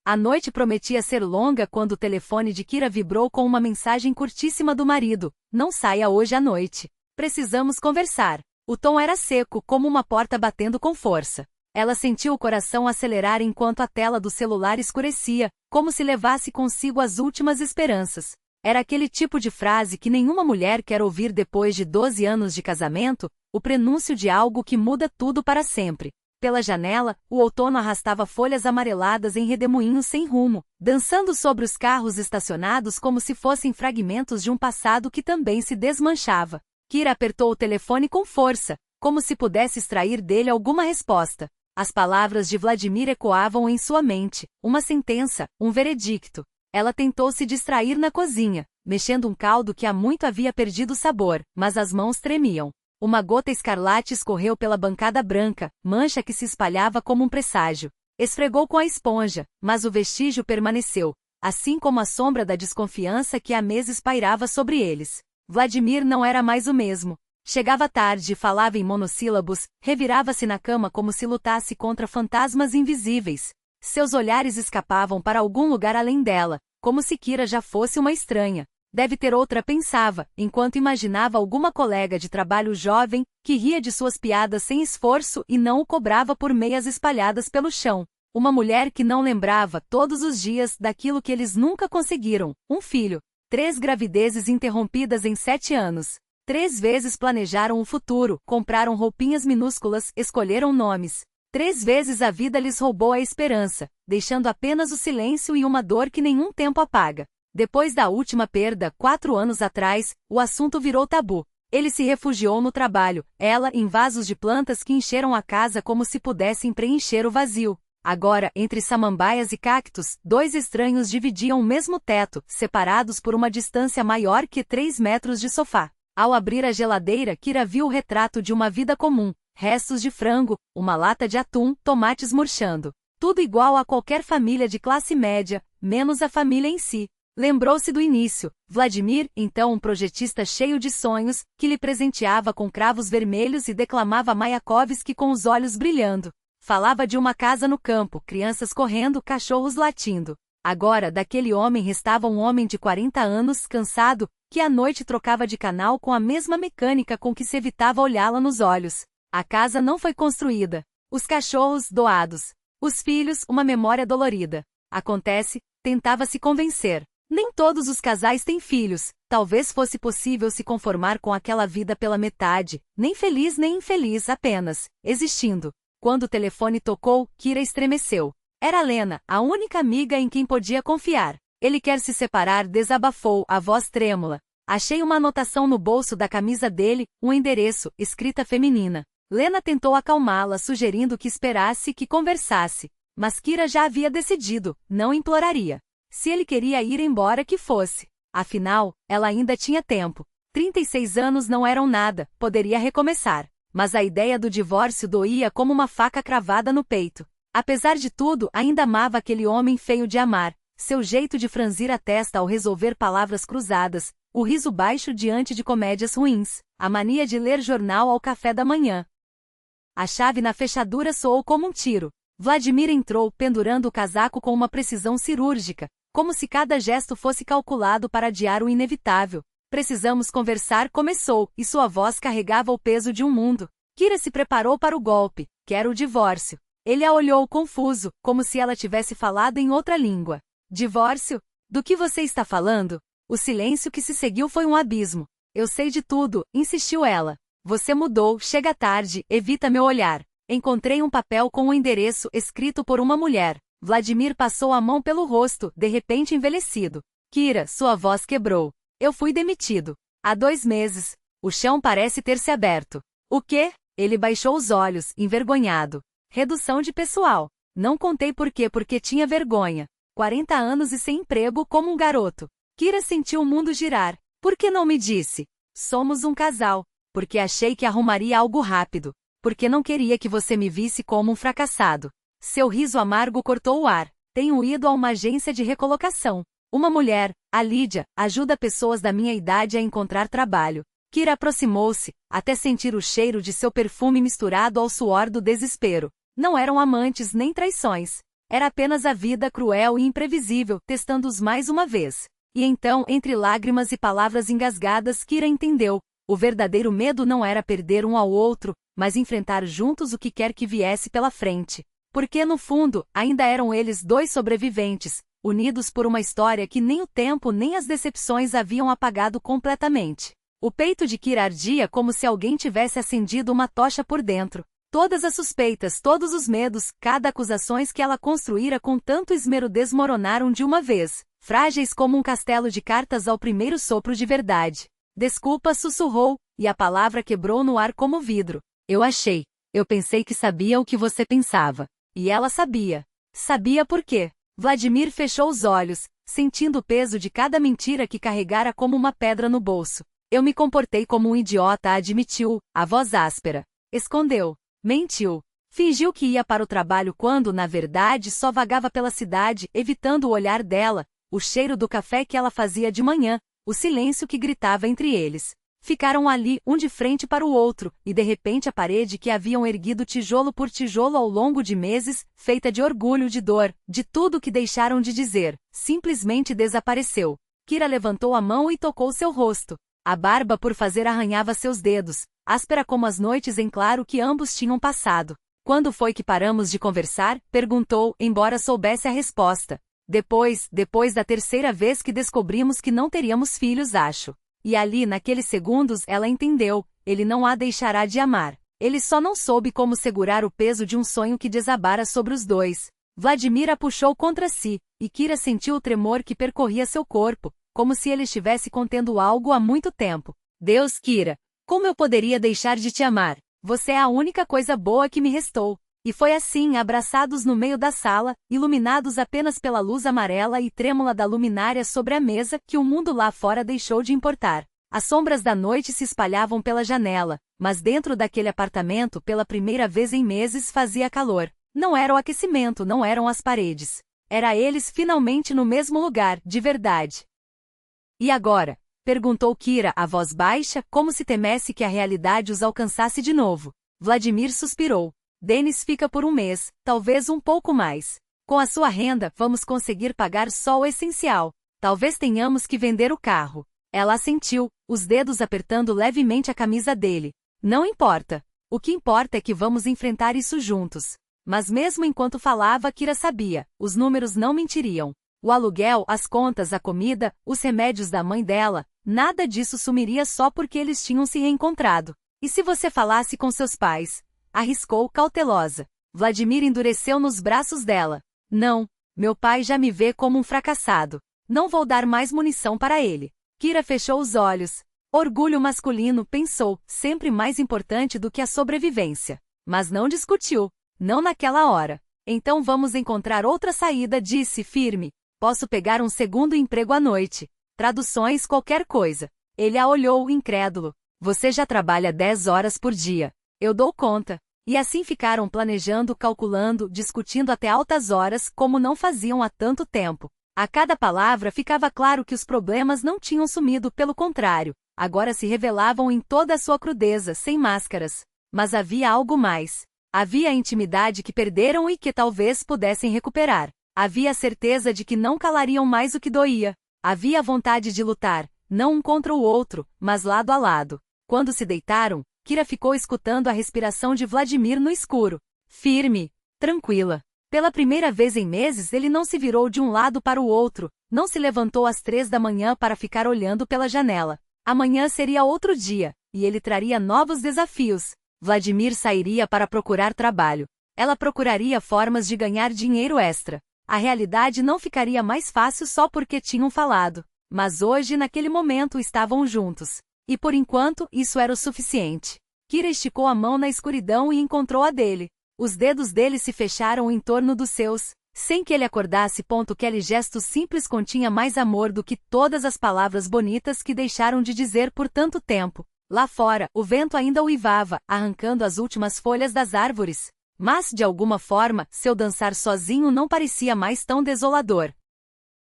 A noite prometia ser longa quando o telefone de Kira vibrou com uma mensagem curtíssima do marido: "Não saia hoje à noite. Precisamos conversar." O tom era seco, como uma porta batendo com força. Ela sentiu o coração acelerar enquanto a tela do celular escurecia, como se levasse consigo as últimas esperanças. Era aquele tipo de frase que nenhuma mulher quer ouvir depois de 12 anos de casamento, o prenúncio de algo que muda tudo para sempre. Pela janela, o outono arrastava folhas amareladas em redemoinhos sem rumo, dançando sobre os carros estacionados como se fossem fragmentos de um passado que também se desmanchava. Kira apertou o telefone com força, como se pudesse extrair dele alguma resposta. As palavras de Vladimir ecoavam em sua mente, uma sentença, um veredicto. Ela tentou se distrair na cozinha, mexendo um caldo que há muito havia perdido o sabor, mas as mãos tremiam. Uma gota escarlate escorreu pela bancada branca, mancha que se espalhava como um presságio. Esfregou com a esponja, mas o vestígio permaneceu, assim como a sombra da desconfiança que há meses pairava sobre eles. Vladimir não era mais o mesmo. Chegava tarde e falava em monossílabos, revirava-se na cama como se lutasse contra fantasmas invisíveis. Seus olhares escapavam para algum lugar além dela, como se Kira já fosse uma estranha. Deve ter outra, pensava, enquanto imaginava alguma colega de trabalho jovem, que ria de suas piadas sem esforço e não o cobrava por meias espalhadas pelo chão. Uma mulher que não lembrava, todos os dias, daquilo que eles nunca conseguiram: um filho. 3 gravidezes interrompidas em 7 anos. 3 vezes planejaram o futuro, compraram roupinhas minúsculas, escolheram nomes. 3 vezes a vida lhes roubou a esperança, deixando apenas o silêncio e uma dor que nenhum tempo apaga. Depois da última perda, 4 anos atrás, o assunto virou tabu. Ele se refugiou no trabalho, ela em vasos de plantas que encheram a casa como se pudessem preencher o vazio. Agora, entre samambaias e cactos, 2 estranhos dividiam o mesmo teto, separados por uma distância maior que 3 metros de sofá. Ao abrir a geladeira, Kira viu o retrato de uma vida comum: restos de frango, uma lata de atum, tomates murchando. Tudo igual a qualquer família de classe média, menos a família em si. Lembrou-se do início. Vladimir, então um projetista cheio de sonhos, que lhe presenteava com cravos vermelhos e declamava Mayakovsky com os olhos brilhando. Falava de uma casa no campo, crianças correndo, cachorros latindo. Agora, daquele homem restava um homem de 40 anos, cansado, que à noite trocava de canal com a mesma mecânica com que se evitava olhá-la nos olhos. A casa não foi construída. Os cachorros, doados. Os filhos, uma memória dolorida. Acontece, tentava se convencer. Nem todos os casais têm filhos. Talvez fosse possível se conformar com aquela vida pela metade, nem feliz nem infeliz, apenas existindo. Quando o telefone tocou, Kira estremeceu. Era Lena, a única amiga em quem podia confiar. "Ele quer se separar", desabafou, a voz trêmula. Achei uma anotação no bolso da camisa dele, um endereço, escrita feminina. Lena tentou acalmá-la, sugerindo que esperasse, que conversasse. Mas Kira já havia decidido, não imploraria. Se ele queria ir embora, que fosse. Afinal, ela ainda tinha tempo. 36 anos não eram nada, poderia recomeçar. Mas a ideia do divórcio doía como uma faca cravada no peito. Apesar de tudo, ainda amava aquele homem feio de amar. Seu jeito de franzir a testa ao resolver palavras cruzadas, o riso baixo diante de comédias ruins, a mania de ler jornal ao café da manhã. A chave na fechadura soou como um tiro. Vladimir entrou, pendurando o casaco com uma precisão cirúrgica, como se cada gesto fosse calculado para adiar o inevitável. "Precisamos conversar", começou, e sua voz carregava o peso de um mundo. Kira se preparou para o golpe. "Quero o divórcio." Ele a olhou confuso, como se ela tivesse falado em outra língua. "Divórcio? Do que você está falando?" O silêncio que se seguiu foi um abismo. "Eu sei de tudo", insistiu ela. "Você mudou, chega tarde, evita meu olhar." Encontrei um papel com um endereço escrito por uma mulher. Vladimir passou a mão pelo rosto, de repente envelhecido. "Kira", sua voz quebrou. "Eu fui demitido. Há 2 meses. O chão parece ter se aberto." "O quê?" Ele baixou os olhos, envergonhado. "Redução de pessoal." Não contei por quê, porque tinha vergonha. 40 anos e sem emprego, como um garoto. Kira sentiu o mundo girar. "Por que não me disse?" "Somos um casal." "Porque achei que arrumaria algo rápido." "Porque não queria que você me visse como um fracassado." Seu riso amargo cortou o ar. "Tenho ido a uma agência de recolocação. Uma mulher, a Lídia, ajuda pessoas da minha idade a encontrar trabalho." Kira aproximou-se, até sentir o cheiro de seu perfume misturado ao suor do desespero. Não eram amantes nem traições. Era apenas a vida cruel e imprevisível, testando-os mais uma vez. E então, entre lágrimas e palavras engasgadas, Kira entendeu. O verdadeiro medo não era perder um ao outro, mas enfrentar juntos o que quer que viesse pela frente. Porque, no fundo, ainda eram eles dois sobreviventes, unidos por uma história que nem o tempo nem as decepções haviam apagado completamente. O peito de Kira ardia como se alguém tivesse acendido uma tocha por dentro. Todas as suspeitas, todos os medos, cada acusações que ela construíra com tanto esmero desmoronaram de uma vez, frágeis como um castelo de cartas ao primeiro sopro de verdade. Desculpa, sussurrou, e a palavra quebrou no ar como vidro. Eu pensei que sabia o que você pensava. E ela sabia. Sabia por quê. Vladimir fechou os olhos, sentindo o peso de cada mentira que carregara como uma pedra no bolso. Eu me comportei como um idiota, admitiu, a voz áspera. Escondeu. Mentiu. Fingiu que ia para o trabalho quando, na verdade, só vagava pela cidade, evitando o olhar dela, o cheiro do café que ela fazia de manhã, o silêncio que gritava entre eles. Ficaram ali, um de frente para o outro, e de repente a parede que haviam erguido tijolo por tijolo ao longo de meses, feita de orgulho, de dor, de tudo que deixaram de dizer, simplesmente desapareceu. Kira levantou a mão e tocou seu rosto. A barba por fazer arranhava seus dedos, áspera como as noites em claro que ambos tinham passado. Quando foi que paramos de conversar? Perguntou, embora soubesse a resposta. Depois da terceira vez que descobrimos que não teríamos filhos, acho. E ali, naqueles segundos, ela entendeu, ele não a deixará de amar. Ele só não soube como segurar o peso de um sonho que desabara sobre os dois. Vladimir a puxou contra si, e Kira sentiu o tremor que percorria seu corpo, como se ele estivesse contendo algo há muito tempo. Deus, Kira, como eu poderia deixar de te amar? Você é a única coisa boa que me restou. E foi assim, abraçados no meio da sala, iluminados apenas pela luz amarela e trêmula da luminária sobre a mesa, que o mundo lá fora deixou de importar. As sombras da noite se espalhavam pela janela, mas dentro daquele apartamento, pela primeira vez em meses, fazia calor. Não era o aquecimento, não eram as paredes. Era eles finalmente no mesmo lugar, de verdade. E agora? Perguntou Kira, a voz baixa, como se temesse que a realidade os alcançasse de novo. Vladimir suspirou. Denis fica por um mês, talvez um pouco mais. Com a sua renda, vamos conseguir pagar só o essencial. Talvez tenhamos que vender o carro. Ela assentiu, os dedos apertando levemente a camisa dele. Não importa. O que importa é que vamos enfrentar isso juntos. Mas mesmo enquanto falava, Kira sabia, os números não mentiriam. O aluguel, as contas, a comida, os remédios da mãe dela, nada disso sumiria só porque eles tinham se reencontrado. E se você falasse com seus pais? Arriscou, cautelosa. Vladimir endureceu nos braços dela. Não, meu pai já me vê como um fracassado. Não vou dar mais munição para ele. Kira fechou os olhos. Orgulho masculino, pensou, sempre mais importante do que a sobrevivência. Mas não discutiu. Não naquela hora. Então vamos encontrar outra saída, disse firme. Posso pegar um segundo emprego à noite. Traduções, qualquer coisa. Ele a olhou, incrédulo. Você já trabalha 10 horas por dia. Eu dou conta. E assim ficaram planejando, calculando, discutindo até altas horas, como não faziam há tanto tempo. A cada palavra ficava claro que os problemas não tinham sumido, pelo contrário, agora se revelavam em toda a sua crudeza, sem máscaras. Mas havia algo mais. Havia a intimidade que perderam e que talvez pudessem recuperar. Havia a certeza de que não calariam mais o que doía. Havia a vontade de lutar, não um contra o outro, mas lado a lado. Quando se deitaram, Kira ficou escutando a respiração de Vladimir no escuro. Firme, tranquila. Pela primeira vez em meses ele não se virou de um lado para o outro, não se levantou às 3 da manhã para ficar olhando pela janela. Amanhã seria outro dia, e ele traria novos desafios. Vladimir sairia para procurar trabalho. Ela procuraria formas de ganhar dinheiro extra. A realidade não ficaria mais fácil só porque tinham falado. Mas hoje, naquele momento, estavam juntos. E por enquanto, isso era o suficiente. Kira esticou a mão na escuridão e encontrou a dele. Os dedos dele se fecharam em torno dos seus, sem que ele acordasse. Aquele gesto simples continha mais amor do que todas as palavras bonitas que deixaram de dizer por tanto tempo. Lá fora, o vento ainda uivava, arrancando as últimas folhas das árvores. Mas, de alguma forma, seu dançar sozinho não parecia mais tão desolador.